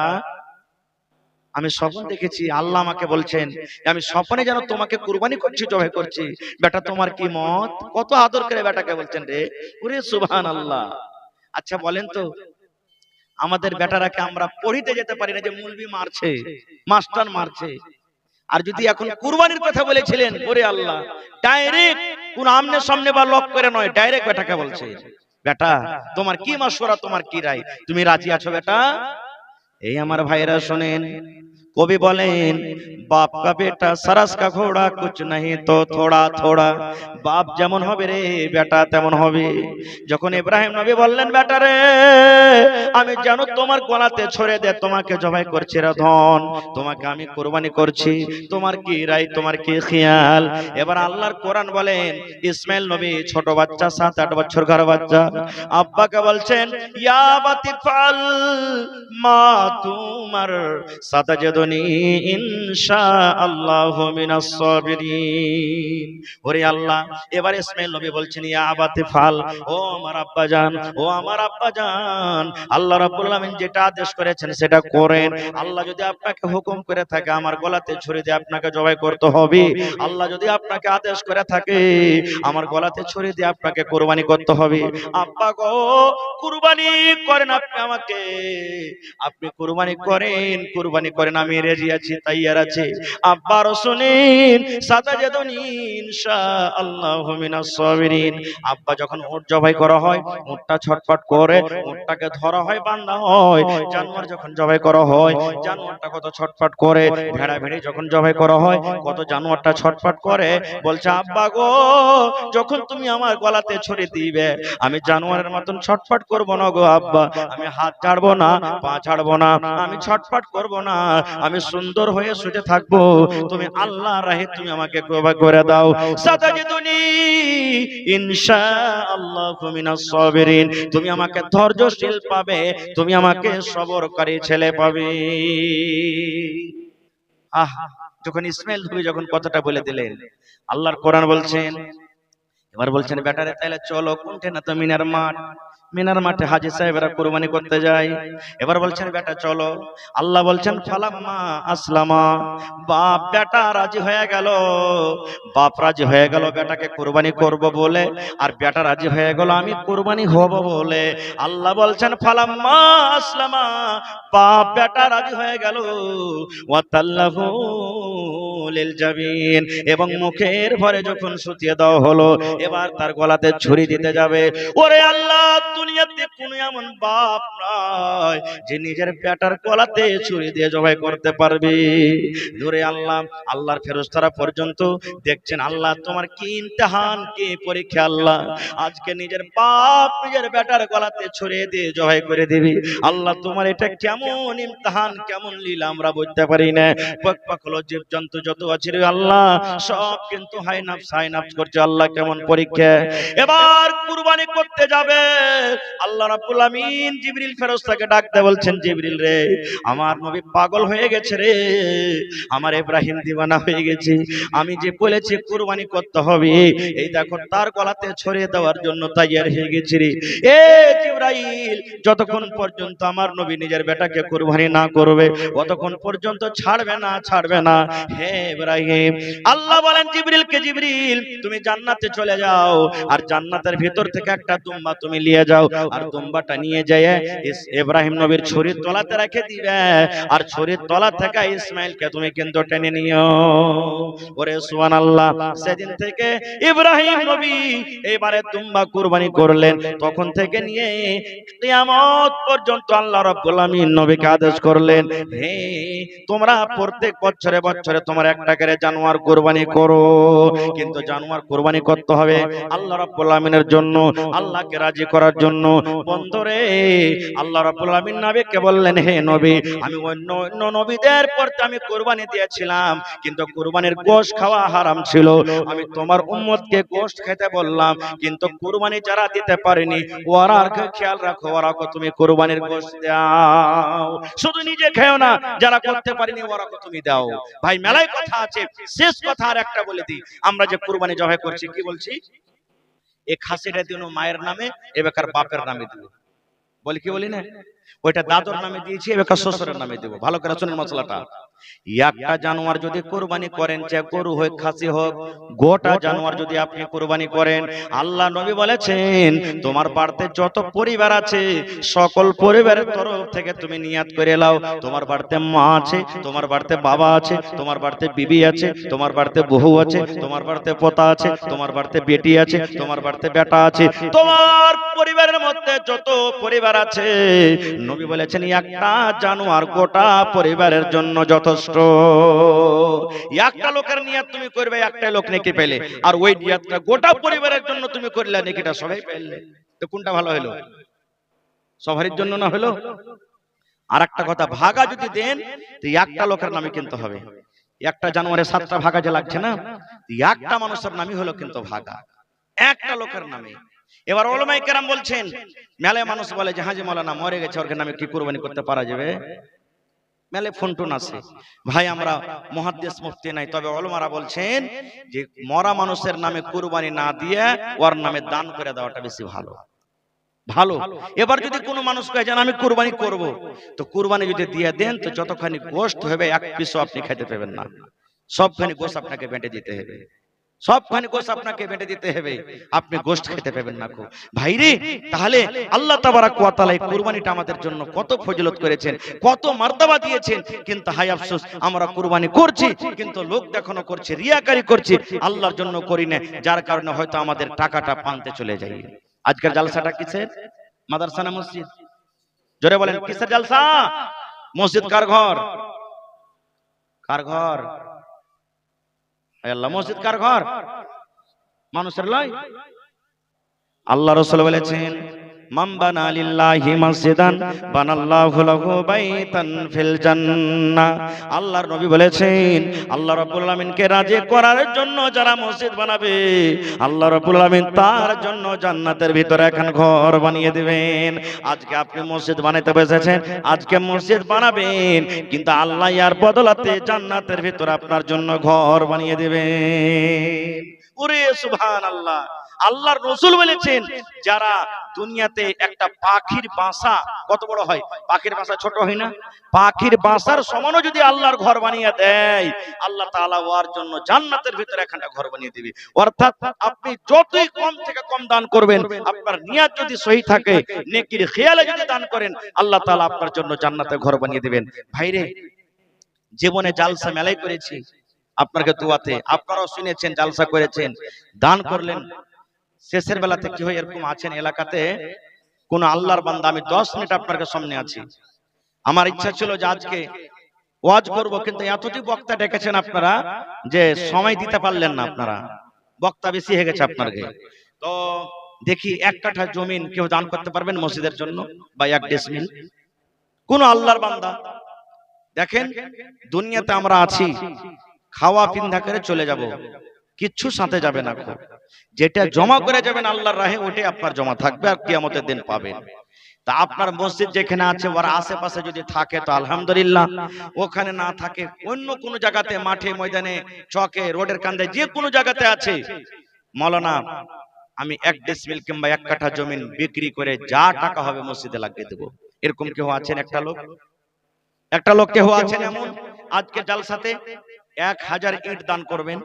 Speaker 1: আমি স্বপ্ন দেখেছি, আল্লাহ আমাকে বলছেন আমি স্বপ্নে যেন তোমাকে কুরবানি করছি, জবাই করছি, বেটা তোমার কি মত? কত আদর করে বেটাকে বলছেন রে। ওরে সুবহানাল্লাহ। আচ্ছা বলেন তো, আমাদের বেটারাকে আমরা পড়িতে যেতে পারি না যে মুলবি মারছে, মাস্টার মারছে, আর যদি এখন কুরবানির কথা বলেছিলেন, ওরে আল্লাহ, ডাইরেক্ট কোন আমনে সামনে বা লক করে নয়, ডাইরেক্ট বেটাকে বলছে, বেটা তোমার কি মাশওয়ারা, তোমার কি রায়, তুমি রাজি আছো বেটা? এই আমার ভাইরা শোনেন, কবি বলেন, বাপ কা বেটা সরস কা ঘোড়া কুছ नहीं তো থোড়া থোড়া, বাপ যেমন হবে রে বেটা তেমন হবে। যখন ইব্রাহিম নবী বললেন, বেটা রে আমি জানো তোমার গলাতে ছুরি দিয়ে তোমাকে জবাই করছি রে ধন, তোমাকে আমি কুরবানি করছি, তোমার কি রায়, তোমার কি খেয়াল? এবার আল্লাহর কোরআন বলেন, ইসমাইল নবী ছোট বাচ্চা, 7-8 বছরকার বাচ্চা, আব্বাকে বলছেন, ইয়া বাতিফাল মা তুমার সাতাজদুনি ইনশাআল্লাহু মিনাস সাবিরিন। ওরে আল্লাহ, এবার ইসমাইল নবী বলছেন, ইয়া বাতিফাল, ও আমার আব্বা জান, ও আমার আব্বা জান, আল্লাহ রাব্বুল আমিন যেটা আদেশ করেছেন সেটা করেন। আল্লাহ যদি আপনাকে হুকুম করে থাকে আমার গলাতে ছুরি দিয়ে আপনাকে জবাই করতে হবে, আল্লাহ যদি আপনাকে আদেশ করে থাকে আমার গলাতে ছুরি দিয়ে আপনাকে কুরবানি করতে হবে, আব্বা গো কুরবানি করেন আপনি আমাকে, আপনি কুরবানি করেন, কুরবানি করেন, আমি রাজি আছি, তৈয়ার আছি। আব্বার শুনেন, সাতাজাদুনি ইনশাআল্লাহু মিনাস সাবিরিন। আব্বা যখন উট জবাই করা হয়, উটটা ছটফট করে, উটটাকে ধরা হয়, বান্ধা হয়। জানোয়ার যখন জবাই করা হয়, জানোয়ারটা কত ছটফট করে। ভেড়া ভেড়ি যখন জবাই করা হয়, কত জানোয়ারটা ছটফট করে। বলছে, আব্বা গো যখন তুমি আমার গলাতে ছুরি দিবে, আমি জানোয়ারের মতন ছটফট করব না গো আব্বা, আমি হাত ছাড়বো না, পা ছাড়বো না, আমি ছটফট করব না, আমি সুন্দর হয়ে শুতে থাকবো, তুমি আল্লাহর রাহে তুমি আমাকে কবুল করে দাও। সাতাজিদুনি ইনশাআল্লাহু মিনাস সাবিরিন, তুমি আমাকে ধৈর্যশীল পাবে, তুমি আমাকে সবরকারী ছেলে পাবে। যখন ইসমাইল নবী যখন কথাটা বলে দিলেন, আল্লাহর কোরআন বলছেন, এবার বলছেন, বেটারে তাইলে চলো, কোনটা না তো মিনার মাঠ, মিনার মাঠে হাজী সাহেবরা কুরবানি করতে যায়। এবার বলছেন, বেটা চলো। আল্লাহ বলছেন, ফালাম্মা আসলামা, বাপ বেটা রাজি হয়ে গেল, বাপ রাজি হয়ে গেল বেটাকে কুরবানি করব বলে, আর বেটা রাজি হয়ে গেল আমি কুরবানি হব বলে। আল্লাহ বলছেন, ফালাম্মা আসলামা, বাপ বেটা রাজি হয়ে গেল, ওয়াতাল্লাহু লিল জাবিন, এবং মুখের ভরে যখন শুতিয়ে দেওয়া হলো, এবার তার গলাতে ছুরি দিতে যাবে। ওরে আল্লাহ, দুনিয়াতে কোনো এমন বাপ নাই যে নিজের বেটার গলাতে ছুরি দিয়ে জবাই করতে পারবে। ওরে আল্লাহ, আল্লাহর ফেরেশতারা পর্যন্ত দেখছেন, আল্লাহ তোমার কি ইমতিহান, কি পরীক্ষা আল্লাহ, আজকে নিজের বাপ নিজের বেটার গলাতে ছুরি দিয়ে জবাই করে দিবি। আল্লাহ তোমার এটা কেমন ইমতিহান, কেমন লীলা আমরা বুঝতে পারি না। পাক পাক হলো জীবজন্তু যত করতে হচ্ছে রে আল্লাহ, সব কিন্তু হাই নাফস করছে আল্লাহ, কেমন পরীক্ষা। এবার কুরবানি করতে যাবে, আল্লাহ রাব্বুল আমিন জিবরিল ফেরেশতাকে ডাকতে বলছেন, জিবরিল রে, আমার নবী পাগল হয়ে গেছে রে, আমার ইব্রাহিম দিওয়ানা হয়ে গেছে, আমি যে বলেছি কুরবানি করতে হবে, এই দেখো তার গলাতে ছড়িয়ে দেওয়ার জন্য তৈয়ার হয়ে গেছে রে। এ জিবরাইল, যতক্ষণ পর্যন্ত আমার নবী নিজের বেটাকে কুরবানি না করবে ততক্ষণ পর্যন্ত ছাড়বে না। হে ইব্রাহিম, আল্লাহ বলেন জিবরিলকে, জিবরিল তুমি জান্নাতে চলে যাও, আর জান্নাতের ভিতর থেকে একটা দুম্বা তুমি নিয়ে যাও, আর দুম্বাটা নিয়ে যায় ইব্রাহিম নবীর ছুরির তলাতে রেখে দিবে, আর ছুরির তলা থেকে ইসমাইলকে তুমি কিন্তু টেনে নিও। ওরে সুবহানাল্লাহ। সেদিন থেকে ইব্রাহিম নবী এবারে দুম্বা কুরবানি করলেন, তখন থেকে নিয়ে কিয়ামত পর্যন্ত আল্লাহ রাব্বুল আমিন নবীকে আদেশ করলেন, হে তোমরা প্রত্যেক বছরে বছরে তোমার একটা করে জানোয়ার কুরবানি করো, কিন্তু জানোয়ার কুরবানি করতে হবে আল্লাহ রাব্বুল আমিনের জন্য, আল্লাহকে রাজি করার জন্য। বন্ধুরে, আল্লাহ রাব্বুল আমিন নবীকে বললেন, হে নবী, আমি অন্য নবীদের পরতে আমি কুরবানি দিয়েছিলাম, কিন্তু কুরবানির গোশত খাওয়া হারাম ছিল, আমি তোমার উম্মতকে গোশত খেতে বললাম, কিন্তু কুরবানি যারা দিতে পারেনি ওরা খেয়াল রাখো, ওরা তুমি কুরবানির গোশত দাও, শুধু নিজে খেও না, যারা করতে পারেনি ওরা তুমি দাও। ভাই মেলায় কথা আছে, শেষ কথা আর একটা বলে দিই, আমরা যে কুরবানি জবাই করছি, কি বলছি, এই খাসিটা দিন মায়ের নামে, এবার বাপের নামে দিব, বলি কি বলি না, ওইটা দাদুর নামে দিয়েছি, এবার শ্বশুরের নামে দেব। ভালো করে শুনেন মশলাটা, একটা জানোয়ার যদি কুরবানি করেন, যে গরু হোক খাসি হোক, গোটা জানোয়ার যদি আপনি কুরবানি করেন, আল্লাহ নবী বলেছেন তোমার বাড়িতে যত পরিবার আছে সকল পরিবারের তরফ থেকে তুমি নিয়াত করে নাও, তোমার বাড়িতে মা আছে, তোমার বাড়িতে বাবা আছে, তোমার বাড়িতে বিবি আছে, তোমার বাড়িতে বউ আছে, তোমার বাড়িতে পোতা আছে, তোমার বাড়িতে বেটি আছে, তোমার বাড়িতে বেটা আছে, তোমার পরিবারের মধ্যে যত পরিবার আছে, নবী বলেছেন একটা জানোয়ার গোটা পরিবারের জন্য যথেষ্ট। একটা লোকের নিয়াত তুমি করবে, একটা লোক নেকি পেলে, আর ওই নিয়াতটা গোটা পরিবারের জন্য তুমি করলে, নেকিটা সবাই পেলে, তো কোনটা ভালো হলো? সবারই জন্য না হলো? আর একটা কথা, ভাগা যদি দেন তো একটা লোকের নামে কিন্তু হবে, একটা জানোয়ারে 7টা ভাগা যে লাগছে না, একটা মানুষের নামই হলো কিন্তু ভাগা, একটা লোকের নামে। এবার উলামায়ে কেরাম বলছেন, মেলায় মানুষ বলে যে হাজী মাওলানা মরে গেছে, ওর নামে কি কুরবানি করতে পারা যাবে? মেলে ফোনটুন আছে ভাই, আমরা মুহাদ্দিস মুফতি নাই, তবে উলামারা বলছেন যে মরা মানুষের নামে কুরবানি না দিয়ে ওর নামে দান করে দেওয়াটা বেশি ভালো। এবার যদি কোনো মানুষ কয় যে আমি কুরবানি করব, তো কুরবানি যদি দিয়ে দেন, তো যতখানি গোশত হবে এক পিসও আপনি খেতে পাবেন না, সবখানি গোশত আপনাকে বেঁটে দিতে হবে, সবখানি গোশত আপনাকে বেঁটে দিতে হবে, আপনি গোশত খেতে পাবেন না। ভাইরে, তাহলে আল্লাহ তাবারাক ওয়া তাআলা এই কুরবানিটা আমাদের জন্য কত ফজিলত করেছেন, কত মার্তবা দিয়েছেন, কিন্তু হায় আফসোস আমরা কুরবানি করছি কিন্তু লোক দেখানো করছি, রিয়াকারি করছি, আল্লাহর জন্য করি না, যার কারণে হয়তো আমাদের টাকাটা পান্তে চলে যায়। আজকের জালসাটা কিসের? মাদ্রাসা না মসজিদ? জোরে বলেন, কিসের জালসা? মসজিদ কার ঘর? কার ঘর? আল্লাহ, মসজিদ কার ঘর? মানুষের লয়। আল্লাহ রাসূল বলেছেন, মান বানা লিল্লাহি মসজিদান বানাল্লাহু লাহু বাইতান ফিল জান্নাহ। আল্লাহর নবী বলেছেন, আল্লাহ রাব্বুল আমিনকে রাজি করার জন্য যারা মসজিদ বানাবে, আল্লাহ রাব্বুল আমিন তার জন্য জান্নাতের ভিতরে এখন ঘর বানিয়ে দিবেন। আজকে আপনি মসজিদ বানাইতে বসেছেন, আজকে মসজিদ বানাবেন, কিন্তু আল্লাহ ইয়ার বদলাতে জান্নাতের ভিতরে আপনার জন্য ঘর বানিয়ে দিবেন। ওরে সুবহানাল্লাহ। আল্লাহর রাসূল বলেছেন, যারা দুনিয়াতে একটা পাখির বাসা কত বড় হয়, পাখির বাসা ছোট হয় না, পাখির বাসার সমানও যদি আল্লাহর ঘর বানিয়ে দেয়, আল্লাহ তাআলা ওর জন্য জান্নাতের ভিতরে একটা ঘর বানিয়ে দিবে। অর্থাৎ আপনি যতই কম থেকে কম দান করবেন, আপনার নিয়ত যদি সহি থাকে, নেকির খেয়ালে যদি দান করেন, আল্লাহ তাআলা আপনার জন্য জান্নাতে ঘর বানিয়ে দিবেন। ভাইরে, জীবনে জালসা মেলাই করেছি, আপনাকে দোয়াতে আপনারাও শুনেছেন, জালসা করেছেন, দান করলেন, শেষের বেলাতে কি হয়, এরকম আছেন এলাকাতে কোন আল্লাহর বান্দা, আমি 10 মিনিট আপনাদের সামনে আছি, আমার ইচ্ছা ছিল যে আজকে ওয়াজ করব, কিন্তু এতটি বক্তা ডেকেছেন আপনারা যে সময় দিতে পারলেন না, আপনারা বক্তা বেশি হয়ে গেছে আপনাদের। তো দেখি 1 কাঠা জমিন কেউ দান করতে পারবেন মসজিদের জন্য, বা 1 ডেসিমিল? কোন আল্লাহর বান্দা? দেখেন দুনিয়াতে আমরা আছি, খাওয়া পিন্ধা করে চলে যাব, কিচ্ছু সাথে যাবে না। যেটা জমা করে যাবেন আল্লাহর রাহে ওটাই আপনার জমা থাকবে আর কিয়ামতের দিন পাবেন। তা আপনার মসজিদ যেখানে আছে ওর আশেপাশে যদি থাকে তো আলহামদুলিল্লাহ, ওখানে না থাকে অন্য কোনো জায়গাতে, মাঠে ময়দানে, চকে, রোডের কান্দে, যে কোনো জায়গাতে আছে, মাওলানা আমি 1 ডেসিমেল কিংবা 1 কাঠা জমিন বিক্রি করে যা টাকা হবে মসজিদে লাগিয়ে দেব। এরকম কেউ আছেন? একটা লোক কেউ আছেন এমন? আজকে জালসাতে 1000 ইট দান করবেন,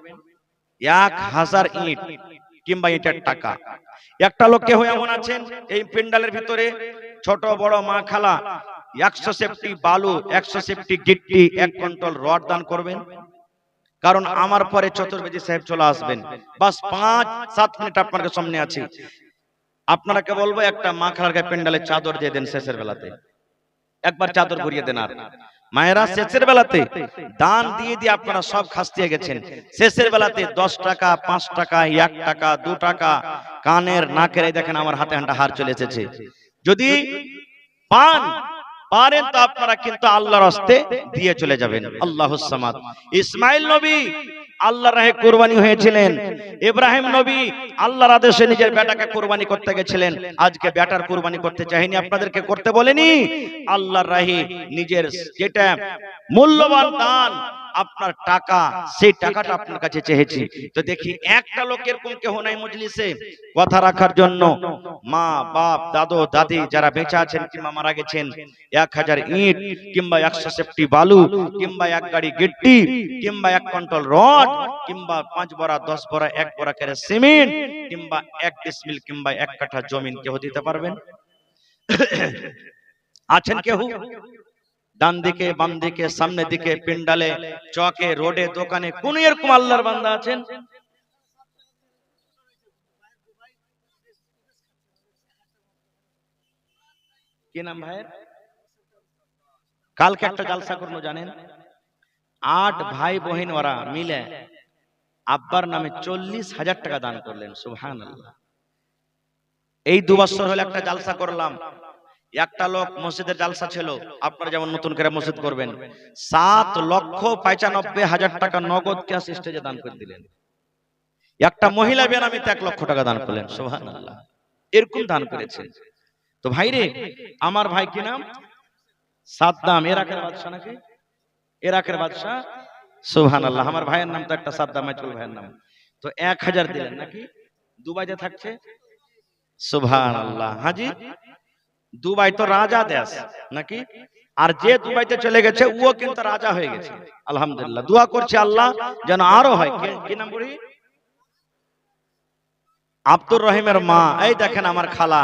Speaker 1: 1000 ইট কিংবা ইটের টাকা। একটা লোক কেউ এমন আছেন এই পেন্ডালের ভিতরে, ছোট বড় মা খালা 100 সেফটি বালু, 100 সেফটি গিট্টি, 1 কুইন্টাল রড দান করবেন? কারণ আমার পরে চতুর্বেদী সাহেব চলে আসবেন, বাস 5-7 মিনিট আপনাদের সামনে আছে। আপনাকে বলবো একটা মা খালার গায়ে পেন্ডালের চাদর দিয়ে দেন শেষের বেলাতে, একবার চাদর ঘুরিয়ে দেন। আর মায়েরা শেষের বেলাতে দান দিয়ে দিয়ে আপনারা সব খাসতিয়ে গেছেন। শেষের বেলাতে 10 টাকা, 5 টাকা, 1 টাকা, 2 টাকা কানের নাকের, এই দেখেন আমার হাতে হাঁটা হার চলে এসেছে। যদি পারেন তো আপনারা কিন্তু আল্লাহর রাস্তে দিয়ে চলে যাবেন। আল্লাহুস সামাদ। ইসমাইল নবী আল্লাহর রাহে কুরবানি হয়েছিলেন। ইব্রাহিম নবী আল্লাহর আদেশে নিজের বেটাকে কুরবানি করতে গেছিলেন। আজকে বেটার কুরবানি করতে চাইনি, আপনাদেরকে করতে বলেনি। আল্লাহর রাহে নিজের যেটা মূল্যবান দান, আপনার টাকা, সেই টাকাটা আপনার কাছে চেয়েছি। তো দেখি একটা লোকের কোন কেউ নাই মজলিসে কথা রাখার জন্য। মা বাপ দাদু দাদি যারা বেঁচে আছেন কিংবা মারা গেছেন, 1000 ইট কিংবা 100 সেফটি বালু কিংবা 1 গাড়ি গিট্টি কিংবা 1 কুইন্টাল রড কিংবা 5 বড়া 10 বড়া 1 বড়া করে সিমেন্ট কিংবা 1 ডিসমিল কিংবা 1 কাঠা জমিন কেউ দিতে পারবেন? আছেন কেউ? ডান দিকে, বাম দিকে, সামনে দিকে, পেন্ডালে, চকে, রোডে, দোকানে কোন এরকম আল্লাহর বান্দা আছেন? কি নাম ভাইয়ের? কালকে একটা জালসা করলো জানেন, 8 ভাই বহিন ওরা মিলে আব্বার নামে 40,000 টাকা দান করলেন। সুবহানাল্লাহ। এই 2 বছর হলো একটা জালসা করলাম। একটা লোক মসজিদের জালসা ছিল, আপনারা যেমন নতুন করে মসজিদ করবেন, 7,95,000 টাকা নগদ ক্যাশ স্টেজে দান করে দিলেন। একটা মহিলা বেনামিতে 1 লক্ষ টাকা দান করলেন। সুবহানাল্লাহ। এরকম দান করেছেন। তো ভাই রে, আমার ভাই কি নাম? সাদ্দাম, ইরাকের বাদশা নাকি? ইরাকের বাদশা। সুবহানাল্লাহ। আমার ভাইয়ের নাম তো একটা সাদ্দাম, মাইতুল ভাইয়ের নাম। তো 1000 দিলেন নাকি? দুবাইতে থাকছে। সুবহানাল্লাহ। হাজি, দুবাই তো রাজা দেশ নাকি? আর যে দুবাইতে চলে গেছে ও কিন্তু রাজা হয়ে গেছে। আলহামদুলিল্লাহ। দোয়া করছি আল্লাহ যেন আরো হয়। কি নাম বলি? আব্দুর রহিমের মা, এই দেখেন আমার খালা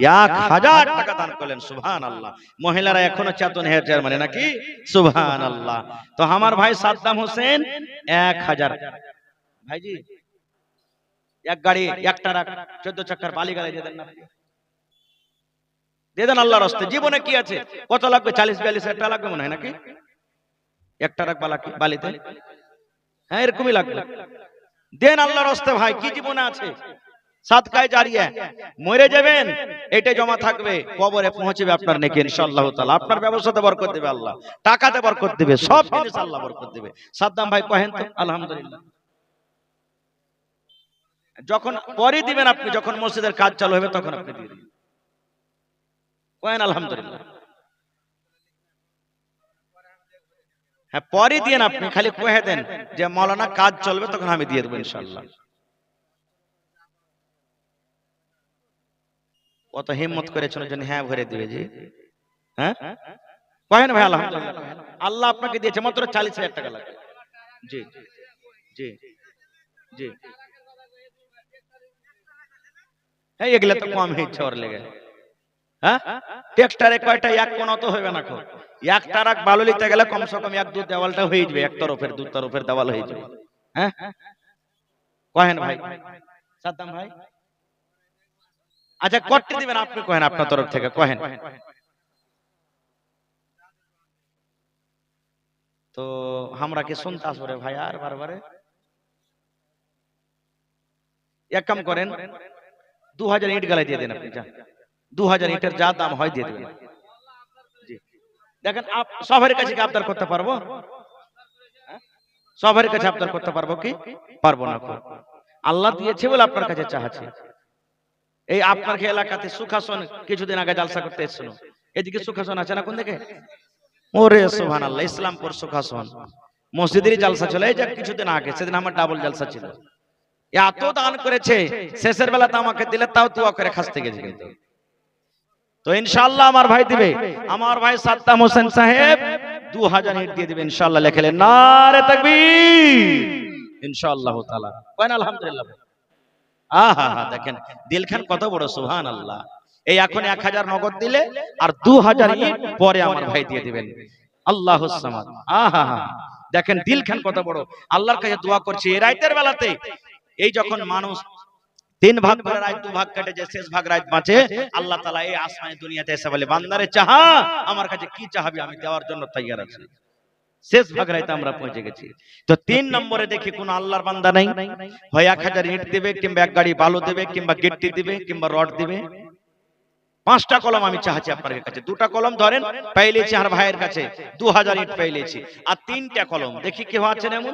Speaker 1: 1000 টাকা দান করলেন। সুবহানাল্লাহ। মহিলারা এখনো চেতন হয়েছে মানে নাকি? সুবহানাল্লাহ। তো আমার ভাই সাদ্দাম হোসেন 1000। ভাইজি 1 গাড়ি 1 ট্রাক 14 চাকার বালি গাড়ি দিয়ে দেন না, দিয়ে দেন আল্লাহর রাস্তায়। জীবনে কি আছে, কত লাগবে? 40-42 টাকা লাগবে মনে হয় নাকি? 1 ট্রাক বালিতে, হ্যাঁ এরকমই লাগবে। দেন আল্লাহর রাস্তায় ভাই, কি জীবনে আছে? সাদকায়ে জারিয়া, মরে যাবেন এটা জমা থাকবে, কবরে পৌঁছবে আপনার নেকি ইনশাআল্লাহ তাআলা। আপনার ব্যবসাতে বরকত দেবে আল্লাহ, টাকাতে বরকত দেবে, সব জিনিস আল্লাহ বরকত দেবে। সাদ্দাম ভাই কহেন তো আলহামদুলিল্লাহ। যখন পরে দিবেন আপনি, যখন মসজিদের কাজ চালু হবে তখন আপনি দিয়ে দিবেন। কহেন আলহামদুলিল্লাহ। হ্যাঁ পরে দিয়েন আপনি, খালি কহে দেন যে মাওলানা কাজ চলবে তখন আমি দিয়ে দেবো ইনশাআল্লাহ। কত হিম্মত করেছেন জন্য হ্যাঁ ভরে দিবে জি। হ্যাঁ কহেন ভাই আলহামদুলিল্লাহ। আল্লাহ আপনাকে দিয়েছে মাত্র 40,000 টাকা লাগবে। জি জি জি। হ্যাঁ এগুলা তো কম হয়েছে ওর লেগে। হ্যাঁ ট্রাক্টরে কয়টা? 1 কোন তো হবে না। 1 ট্রাক বালু নিতে গেলে কমসে কম 1-2 দেওয়ালটা হয়ে যাবে, 1 তরফের 2 তরফের দেওয়াল হয়ে যাবে। হ্যাঁ কহেন ভাই সাদ্দাম ভাই। আচ্ছা কত দিবেন আপনি কহেন, আপনার তরফ থেকে কহেন। তো আমরা কি শুনতে আসবো রে ভাই আর বারবারে? এক কাম করেন, 2000 ইট গালাই দিয়ে দেন আপনি। যা 2000 ইটের যা দাম হয় দিয়ে দেবেন। জি দেখেন সবার কাছে কি আবদার করতে পারবো? সবার কাছে আবদার করতে পারবো কি? পারবো না। আল্লাহ দিয়েছে বলে আপনার কাছে চাচ্ছি। এই আপনার এলাকাতে সুখাসন কিছুদিন আগে জালসা করতে এসেছিল, এদিকে সুখাসন আছে না কোন দিকে? ওরে সুবহানাল্লাহ, ইসলামপুর সুখাসন মসজিদেরই জালসা ছিল এই যে কিছুদিন আগে, সেদিন আমার ডাবল জালসা ছিল। এত দান করেছে, শেষের বেলাতে আমাকে দিলে তাও দোয়া করে খাসতে গেছে। কিন্তু তো ইনশাআল্লাহ আমার ভাই দিবে, আমার ভাই সাদ্দাম হোসেন সাহেব 2000 ইট দিয়ে দিবে ইনশাআল্লাহ। লেখলেন নারে তাকবীর ইনশাআল্লাহ তাআলা। কোন আলহামদুলিল্লাহ। আহা হা, দেখেন দিলখান কত বড়, সুবহানাল্লাহ। এই এখন 1000 নগদ দিলে আর 2000 ইট পরে আমার ভাই দিয়ে দিবেন। আল্লাহুস সামাদ। আহা হা, দেখেন দিলখান কত বড়। আল্লাহর কাছে দোয়া করছি এই রাতের বেলাতে, এই যখন মানুষ 3 ভাগ করে রাত 2 ভাগ কেটে যে শেষ ভাগ রাত বাঁচে, আল্লাহ তাআলা এই আসমানে দুনিয়াতে এসে বলে, বান্দারে চাহা, আমার কাছে কি চাহাবি আমি দেওয়ার জন্য তৈয়ার আছি। শেষ ভাগ রাতে আমরা পৌঁছে গেছি। তো 3 নম্বরে দেখি কোন আল্লাহর বান্দা নাই, হয় 1000 ইট দিবে, কিংবা এক গাড়ি বালু দিবে, কিংবা গিট্টি দিবে, কিংবা রড দিবে। 5টা কলম আমি চাচ্ছি আপনার কাছে। 2টা কলম ধরেন পেয়েছি আর ভাইয়ের কাছে 2000 ইট পেয়েছি, আর 3টা কলম দেখি কেউ আছেন এমন?